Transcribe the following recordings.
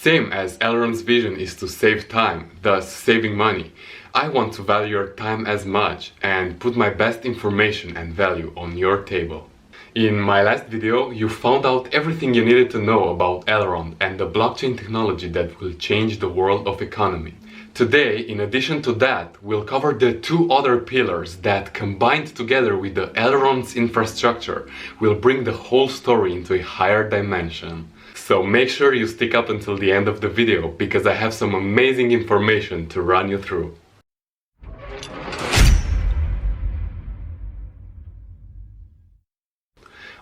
Same as Elrond's vision is to save time, thus saving money, I want to value your time as much and put my best information and value on your table. In my last video, you found out everything you needed to know about Elrond and the blockchain technology that will change the world of economy. Today, in addition to that, we'll cover the two other pillars that, combined together with the Elrond's infrastructure, will bring the whole story into a higher dimension. So make sure you stick up until the end of the video, because I have some amazing information to run you through.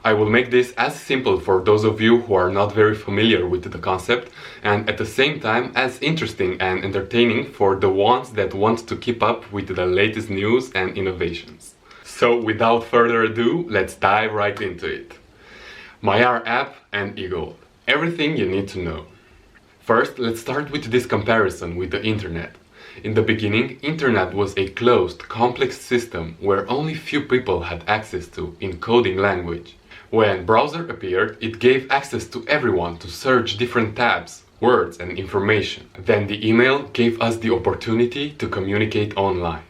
I will make this as simple for those of you who are not very familiar with the concept, and at the same time as interesting and entertaining for the ones that want to keep up with the latest news and innovations. So without further ado, let's dive right into it. Maiar App and eGold. Everything you need to know. First, let's start with this comparison with the internet. In the beginning, internet was a closed, complex system where only few people had access to in coding language. When browser appeared, it gave access to everyone to search different tabs, words and information. Then the email gave us the opportunity to communicate online.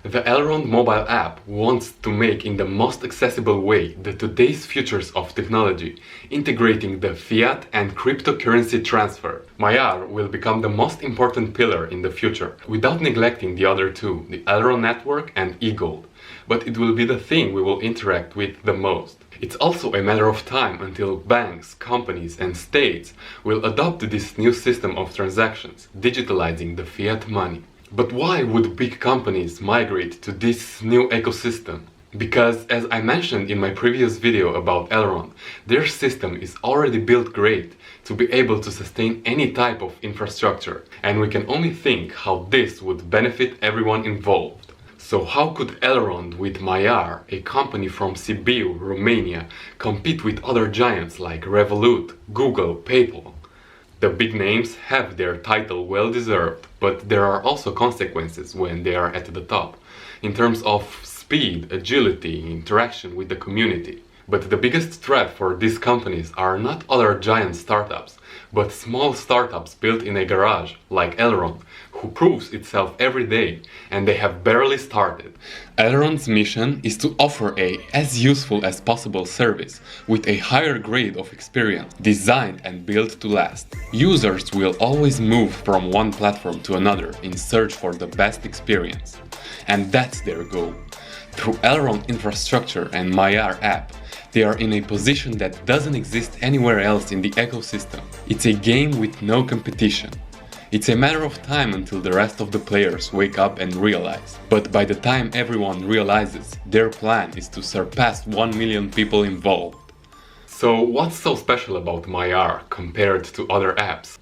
The Elrond mobile app wants to make in the most accessible way the today's futures of technology, integrating the fiat and cryptocurrency transfer. Maiar will become the most important pillar in the future, without neglecting the other two, the Elrond network and eGold. But it will be the thing we will interact with the most. It's also a matter of time until banks, companies and states will adopt this new system of transactions, digitalizing the fiat money. But why would big companies migrate to this new ecosystem? Because, as I mentioned in my previous video about Elrond, their system is already built great to be able to sustain any type of infrastructure, and we can only think how this would benefit everyone involved. So how could Elrond with Maiar, a company from Sibiu, Romania, compete with other giants like Revolut, Google, PayPal? The big names have their title well deserved, but there are also consequences when they are at the top, in terms of speed, agility, interaction with the community. But the biggest threat for these companies are not other giant startups, but small startups built in a garage, like Elrond, who proves itself every day, and they have barely started. Elrond's mission is to offer as useful as possible service, with a higher grade of experience, designed and built to last. Users will always move from one platform to another in search for the best experience. And that's their goal. Through Elrond infrastructure and Maiar app, they are in a position that doesn't exist anywhere else in the ecosystem. It's a game with no competition. It's a matter of time until the rest of the players wake up and realize. But by the time everyone realizes, their plan is to surpass 1 million people involved. So what's so special about Maiar compared to other apps?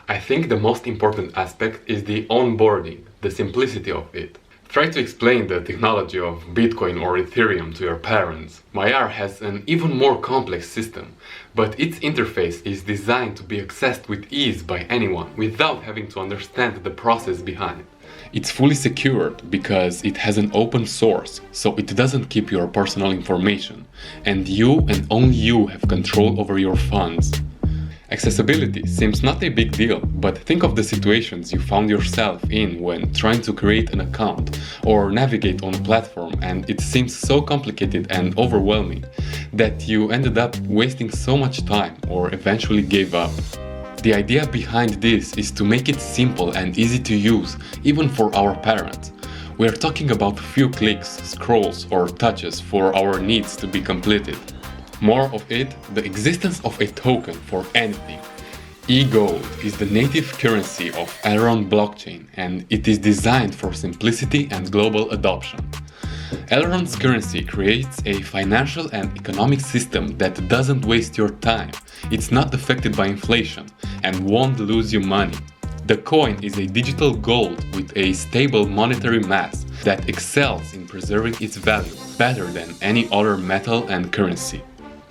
I think the most important aspect is the onboarding, the simplicity of it. Try to explain the technology of Bitcoin or Ethereum to your parents. Maiar has an even more complex system, but its interface is designed to be accessed with ease by anyone without having to understand the process behind it. It's fully secured because it has an open source, so it doesn't keep your personal information, and you and only you have control over your funds. Accessibility seems not a big deal, but think of the situations you found yourself in when trying to create an account or navigate on a platform, and it seems so complicated and overwhelming that you ended up wasting so much time or eventually gave up. The idea behind this is to make it simple and easy to use, even for our parents. We are talking about few clicks, scrolls or touches for our needs to be completed. More of it, the existence of a token for anything. eGold is the native currency of Elrond blockchain, and it is designed for simplicity and global adoption. Elrond's currency creates a financial and economic system that doesn't waste your time, it's not affected by inflation, and won't lose you money. The coin is a digital gold with a stable monetary mass that excels in preserving its value better than any other metal and currency.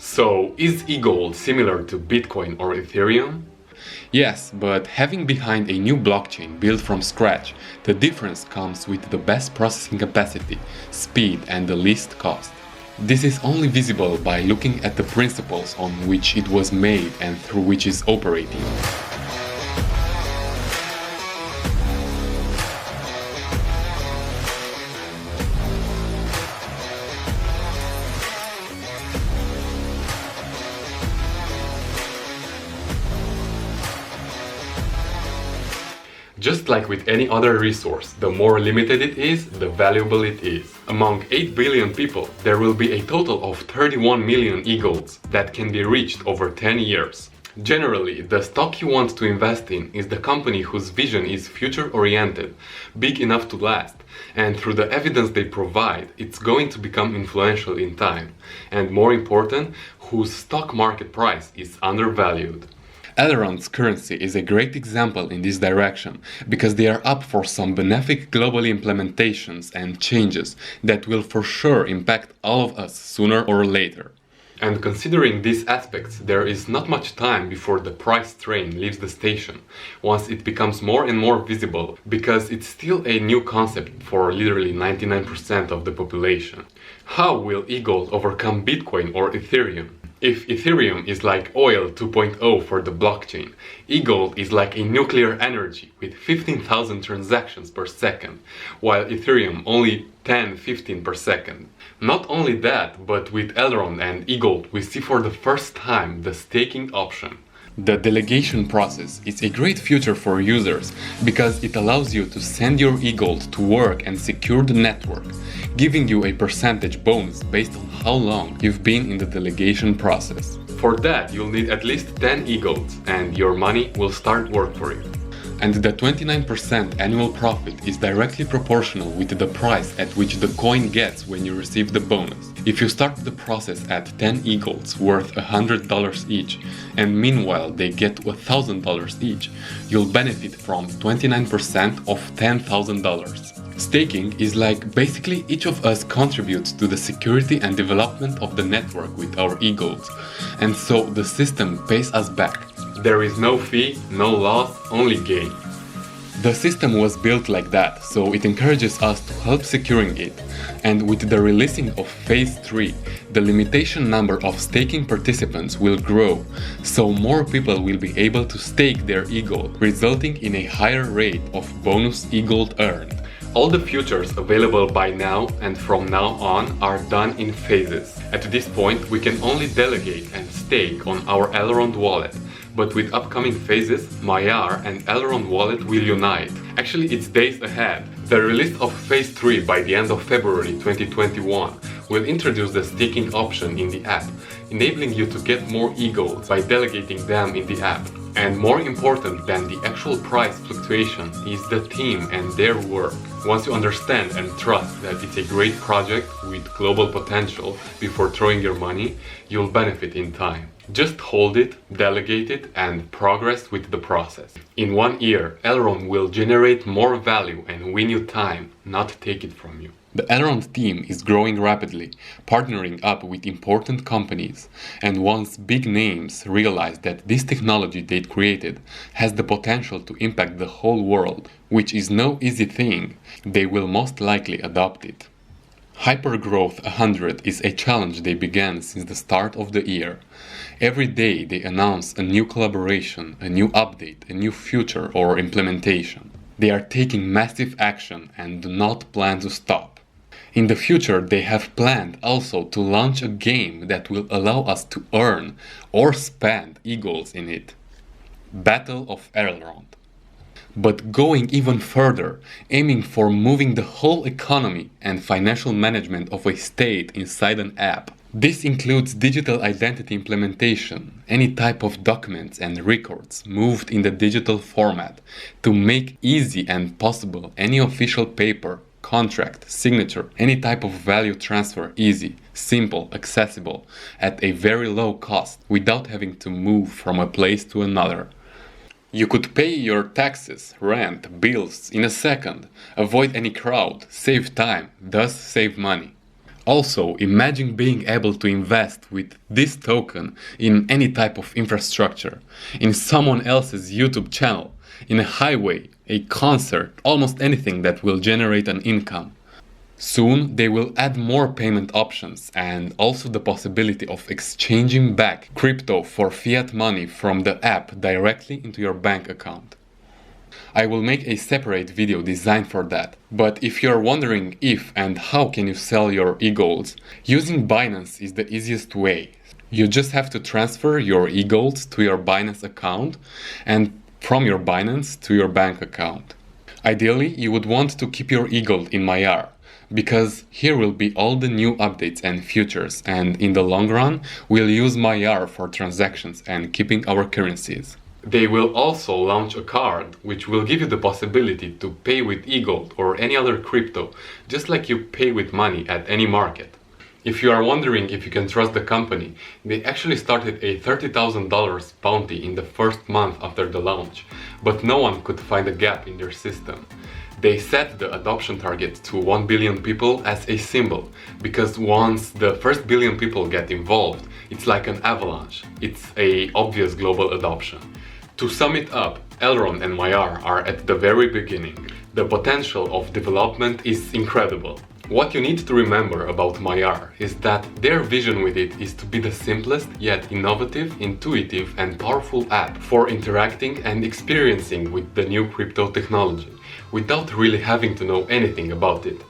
So, is eGold similar to Bitcoin or Ethereum? Yes, but having behind a new blockchain built from scratch, the difference comes with the best processing capacity, speed and the least cost. This is only visible by looking at the principles on which it was made and through which it's operating. Just like with any other resource, the more limited it is, the valuable it is. Among 8 billion people, there will be a total of 31 million e-golds that can be reached over 10 years. Generally, the stock you want to invest in is the company whose vision is future-oriented, big enough to last, and through the evidence they provide, it's going to become influential in time, and more important, whose stock market price is undervalued. Elrond's currency is a great example in this direction, because they are up for some benefic global implementations and changes that will for sure impact all of us sooner or later. And considering these aspects, there is not much time before the price train leaves the station, once it becomes more and more visible, because it's still a new concept for literally 99% of the population. How will e-gold overcome Bitcoin or Ethereum? If Ethereum is like oil 2.0 for the blockchain, e-gold is like a nuclear energy with 15,000 transactions per second, while Ethereum only 10-15 per second. Not only that, but with Elrond and e-gold we see for the first time the staking option. The delegation process is a great feature for users because it allows you to send your e-gold to work and secure the network, giving you a percentage bonus based on how long you've been in the delegation process. For that, you'll need at least 10 e-golds and your money will start work for you. And the 29% annual profit is directly proportional with the price at which the coin gets when you receive the bonus. If you start the process at 10 e-golds worth $100 each, and meanwhile they get $1,000 each, you'll benefit from 29% of $10,000. Staking is like basically each of us contributes to the security and development of the network with our e-golds, and so the system pays us back. There is no fee, no loss, only gain. The system was built like that, so it encourages us to help securing it. And with the releasing of Phase 3, the limitation number of staking participants will grow, so more people will be able to stake their e-gold, resulting in a higher rate of bonus e-gold earned. All the features available by now and from now on are done in phases. At this point, we can only delegate and stake on our Elrond wallet. But with upcoming phases, Maiar and Elrond wallet will unite. Actually, it's days ahead. The release of Phase 3 by the end of February 2021 will introduce the staking option in the app, enabling you to get more e-golds by delegating them in the app. And more important than the actual price fluctuation is the team and their work. Once you understand and trust that it's a great project with global potential before throwing your money, you'll benefit in time. Just hold it, delegate it, and progress with the process. In 1 year, Elrond will generate more value and win you time, not take it from you. The Elrond team is growing rapidly, partnering up with important companies, and once big names realize that this technology they created has the potential to impact the whole world, which is no easy thing, they will most likely adopt it. Hypergrowth 100 is a challenge they began since the start of the year. Every day they announce a new collaboration, a new update, a new feature or implementation. They are taking massive action and do not plan to stop. In the future, they have planned also to launch a game that will allow us to earn or spend e-golds in it. Battle of Elrond. But going even further, aiming for moving the whole economy and financial management of a state inside an app. This includes digital identity implementation, any type of documents and records moved in the digital format to make easy and possible any official paper, contract, signature, any type of value transfer easy, simple, accessible, at a very low cost without having to move from a place to another. You could pay your taxes, rent, bills in a second, avoid any crowd, save time, thus save money. Also, imagine being able to invest with this token in any type of infrastructure, in someone else's YouTube channel, in a highway, a concert, almost anything that will generate an income. Soon they will add more payment options and also the possibility of exchanging back crypto for fiat money from the app directly into your bank account. I will make a separate video designed for that, but if you're wondering if and how can you sell your e-golds, using Binance is the easiest way. You just have to transfer your e-golds to your Binance account and from your Binance to your bank account. Ideally, you would want to keep your eGold in Maiar, because here will be all the new updates and features, and in the long run, we'll use Maiar for transactions and keeping our currencies. They will also launch a card which will give you the possibility to pay with eGold or any other crypto, just like you pay with money at any market. If you are wondering if you can trust the company, they actually started a $30,000 bounty in the first month after the launch, but no one could find a gap in their system. They set the adoption target to 1 billion people as a symbol, because once the first billion people get involved, it's like an avalanche. It's an obvious global adoption. To sum it up, Elrond and Maiar are at the very beginning. The potential of development is incredible. What you need to remember about Maiar is that their vision with it is to be the simplest yet innovative, intuitive and powerful app for interacting and experiencing with the new crypto technology, without really having to know anything about it.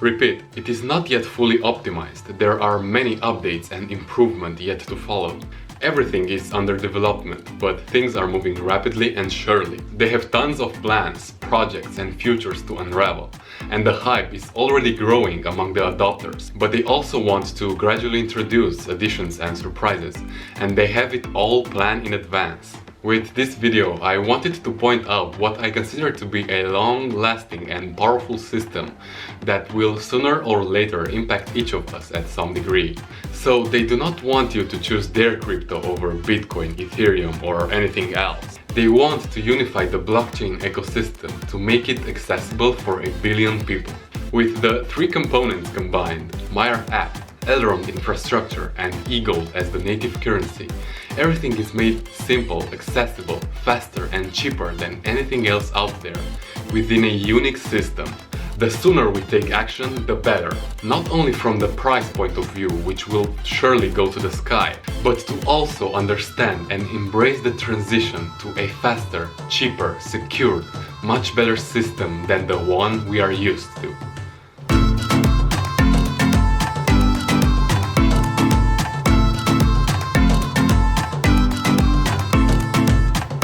Repeat, it is not yet fully optimized. There are many updates and improvements yet to follow. Everything is under development, but things are moving rapidly and surely. They have tons of plans, projects and futures to unravel, and the hype is already growing among the adopters. But they also want to gradually introduce additions and surprises, and they have it all planned in advance. With this video, I wanted to point out what I consider to be a long-lasting and powerful system that will sooner or later impact each of us at some degree. So they do not want you to choose their crypto over Bitcoin, Ethereum or anything else. They want to unify the blockchain ecosystem to make it accessible for a billion people. With the three components combined, Maiar App, Elrond infrastructure and eGold as the native currency, everything is made simple, accessible, faster and cheaper than anything else out there, within a unique system. The sooner we take action, the better, not only from the price point of view, which will surely go to the sky, but to also understand and embrace the transition to a faster, cheaper, secure, much better system than the one we are used to.